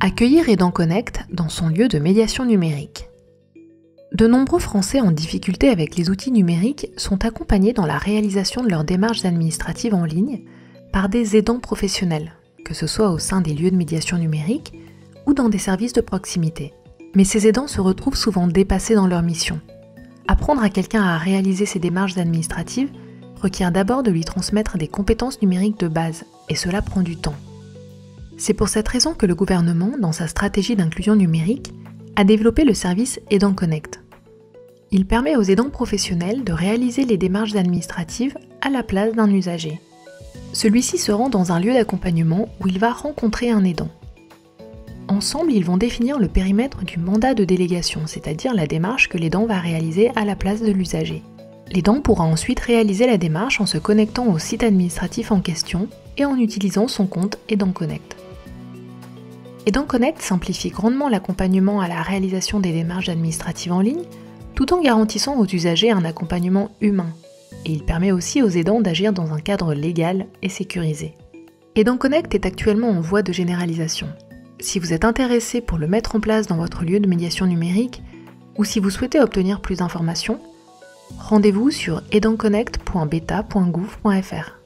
Accueillir Aidant Connect dans son lieu de médiation numérique. De nombreux Français en difficulté avec les outils numériques sont accompagnés dans la réalisation de leurs démarches administratives en ligne par des aidants professionnels, que ce soit au sein des lieux de médiation numérique ou dans des services de proximité. Mais ces aidants se retrouvent souvent dépassés dans leur mission. Apprendre à quelqu'un à réaliser ces démarches administratives requiert d'abord de lui transmettre des compétences numériques de base, et cela prend du temps. C'est pour cette raison que le gouvernement, dans sa stratégie d'inclusion numérique, a développé le service Aidant Connect. Il permet aux aidants professionnels de réaliser les démarches administratives à la place d'un usager. Celui-ci se rend dans un lieu d'accompagnement où il va rencontrer un aidant. Ensemble, ils vont définir le périmètre du mandat de délégation, c'est-à-dire la démarche que l'aidant va réaliser à la place de l'usager. L'aidant pourra ensuite réaliser la démarche en se connectant au site administratif en question et en utilisant son compte Aidant Connect. Aidant Connect simplifie grandement l'accompagnement à la réalisation des démarches administratives en ligne, tout en garantissant aux usagers un accompagnement humain. Et il permet aussi aux aidants d'agir dans un cadre légal et sécurisé. Aidant Connect est actuellement en voie de généralisation. Si vous êtes intéressé pour le mettre en place dans votre lieu de médiation numérique, ou si vous souhaitez obtenir plus d'informations, rendez-vous sur aidantconnect.beta.gouv.fr.